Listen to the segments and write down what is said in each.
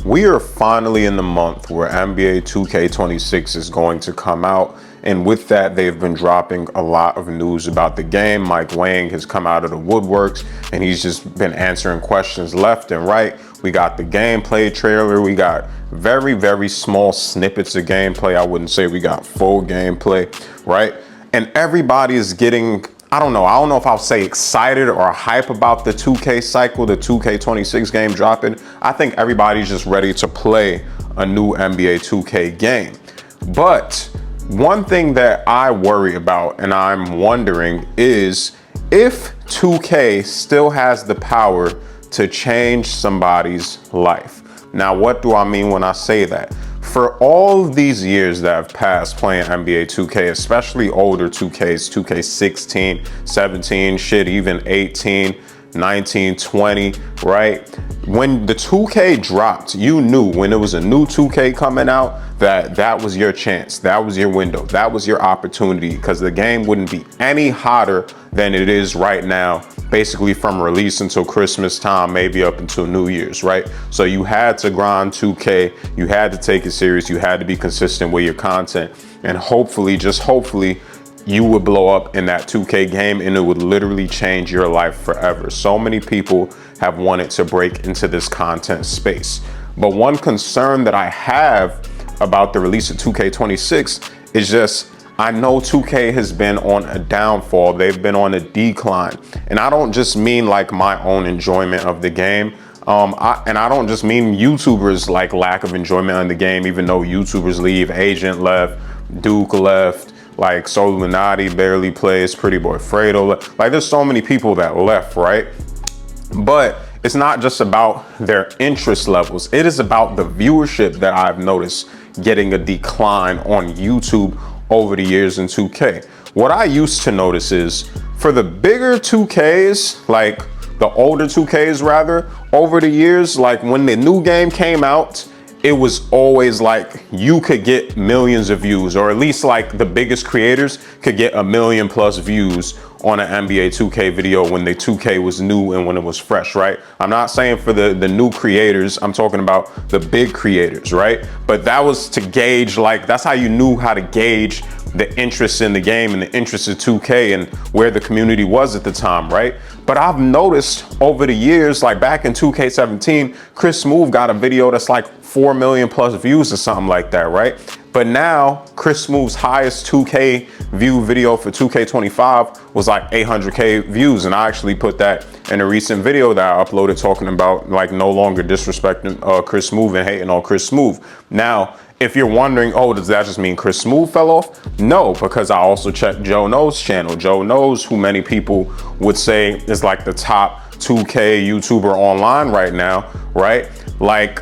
We are finally in the month where NBA 2K26 is going to come out. And with that, they've been dropping a lot of news about the game. Mike Wang has come out of the woodworks and he's just been answering questions left and right. We got the gameplay trailer. We got very, very small snippets of gameplay. I wouldn't say we got full gameplay, right? And everybody is getting, I don't know if I'll say excited or hype about the 2K cycle, the 2K26 game dropping. I think everybody's just ready to play a new NBA 2K game. But one thing that I worry about and I'm wondering is if 2K still has the power to change somebody's life. Now, what do I mean when I say that? For all these years that have passed playing NBA 2K, especially older 2Ks, 2K16, 17, shit, even 18, 19, 20, right? When the 2K dropped, you knew when it was a new 2K coming out that was your chance, that was your window, that was your opportunity, because the game wouldn't be any hotter than it is right now, basically from release until Christmas time, maybe up until New Year's, right? So you had to grind 2K, you had to take it serious, you had to be consistent with your content, and hopefully, just hopefully, you would blow up in that 2K game and it would literally change your life forever. So many people have wanted to break into this content space. But one concern that I have about the release of 2K26 is just, I know 2K has been on a downfall. They've been on a decline. And I don't just mean like my own enjoyment of the game. And I don't just mean YouTubers like lack of enjoyment in the game, even though YouTubers leave. Agent left, Duke left, like Solinati barely plays, Pretty Boy Fredo left. Like there's so many people that left, right? But it's not just about their interest levels. It is about the viewership that I've noticed getting a decline on YouTube over the years in 2K. What I used to notice is for the bigger 2Ks, like the older 2Ks rather, over the years, like when the new game came out, it was always like you could get millions of views, or at least like the biggest creators could get 1 million+ views on an NBA 2K video when the 2K was new and when it was fresh, right? I'm not saying for the new creators, I'm talking about the big creators, right? But that was to gauge, like that's how you knew how to gauge the interest in the game and the interest in 2K and where the community was at the time, right? But I've noticed over the years, like back in 2K17, Chris Smoove got a video that's like 4 million+ views or something like that, right? But now Chris Smoove's highest 2K view video for 2K25 was like 800K views. And I actually put that in a recent video that I uploaded talking about like no longer disrespecting Chris Smoove and hating on Chris Smoove. Now, if you're wondering, oh, does that just mean Chris Smoove fell off? No, because I also checked Joe Knows' channel. Joe Knows, who many people would say is like the top 2K YouTuber online right now, right? Like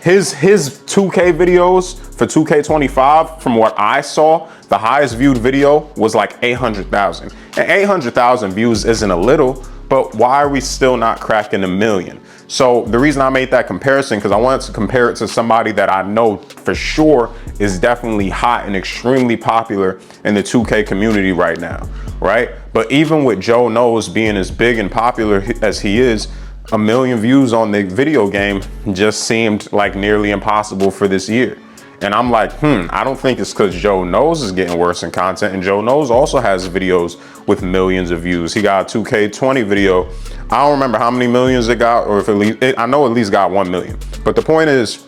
his 2K videos for 2K25, from what I saw, the highest viewed video was like 800,000. And 800,000 views isn't a little, but why are we still not cracking 1 million? So the reason I made that comparison, because I wanted to compare it to somebody that I know for sure is definitely hot and extremely popular in the 2K community right now, right? But even with Joe Knows being as big and popular as he is, 1 million views on the video game just seemed like nearly impossible for this year. And I'm like, I don't think it's because Joe Knows is getting worse in content. And Joe Knows also has videos with millions of views. He got a 2K20 video. I don't remember how many millions it got, or if at least, I know at least got 1 million. But the point is,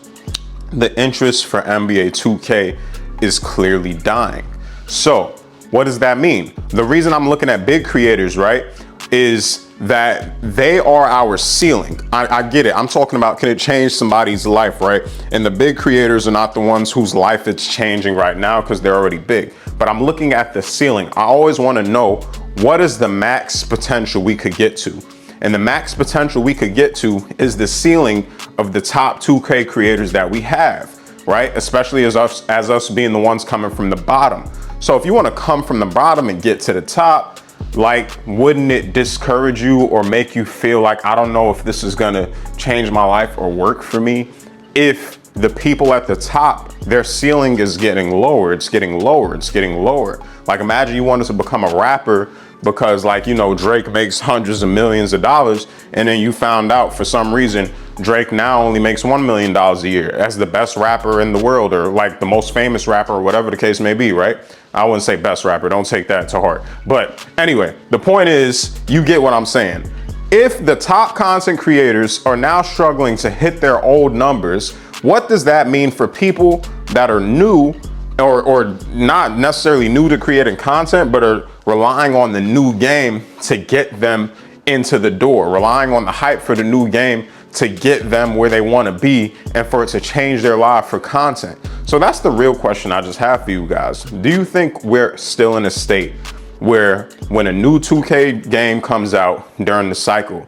the interest for NBA 2K is clearly dying. So what does that mean? The reason I'm looking at big creators, right, is that they are our ceiling. I get it. I'm talking about, can it change somebody's life, right? And the big creators are not the ones whose life it's changing right now because they're already big. But I'm looking at the ceiling. I always want to know, what is the max potential we could get to? And the max potential we could get to is the ceiling of the top 2K creators that we have, right? Especially as us being the ones coming from the bottom. So if you want to come from the bottom and get to the top, like, wouldn't it discourage you or make you feel like, I don't know if this is gonna change my life or work for me, if the people at the top, their ceiling is getting lower, it's getting lower, it's getting lower. Like, imagine you wanted to become a rapper because, like, you know, Drake makes hundreds of millions of dollars, and then you found out for some reason Drake now only makes $1 million a year as the best rapper in the world, or like the most famous rapper, or whatever the case may be, right? I wouldn't say best rapper, don't take that to heart. But anyway, the point is, you get what I'm saying. If the top content creators are now struggling to hit their old numbers, what does that mean for people that are new, or not necessarily new to creating content, but are relying on the new game to get them into the door, relying on the hype for the new game to get them where they want to be and for it to change their life for content? So that's the real question I just have for you guys. Do you think we're still in a state where when a new 2K game comes out during the cycle,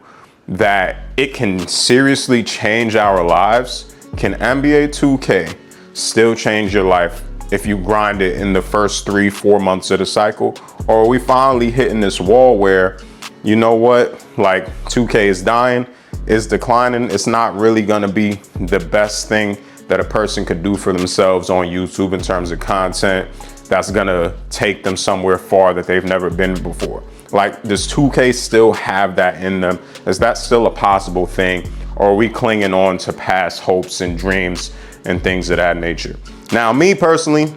that it can seriously change our lives? Can NBA 2K still change your life if you grind it in the first 3-4 months of the cycle? Or are we finally hitting this wall where, you know what, like 2K is dying, is declining, it's not really gonna be the best thing that a person could do for themselves on YouTube in terms of content that's gonna take them somewhere far that they've never been before? Like, does 2K still have that in them? Is that still a possible thing? Or are we clinging on to past hopes and dreams and things of that nature? Now, me personally,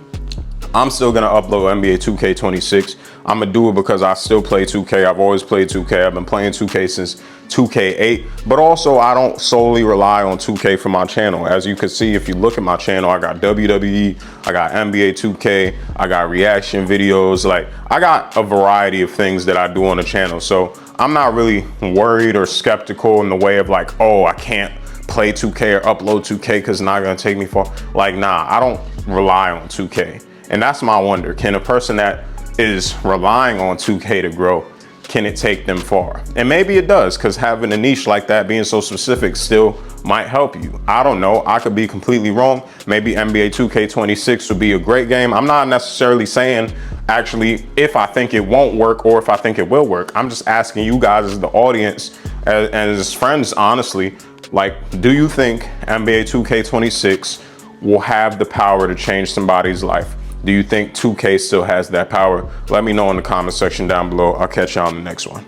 I'm still gonna upload NBA 2K26. I'm gonna do it because I still play 2K. I've always played 2K. I've been playing 2K since 2K8, but also I don't solely rely on 2K for my channel. As you can see, if you look at my channel, I got WWE, I got NBA 2K, I got reaction videos. Like, I got a variety of things that I do on the channel. So I'm not really worried or skeptical in the way of like, oh, I can't play 2K or upload 2K because it's not gonna take me far. Like, nah, I don't rely on 2K. And that's my wonder. Can a person that is relying on 2K to grow, can it take them far? And maybe it does, because having a niche like that, being so specific, still might help you. I don't know. I could be completely wrong. Maybe NBA 2K26 would be a great game. I'm not necessarily saying actually if I think it won't work or if I think it will work. I'm just asking you guys as the audience and as friends, honestly, like, do you think NBA 2K26 will have the power to change somebody's life? Do you think 2K still has that power? Let me know in the comment section down below. I'll catch y'all on the next one.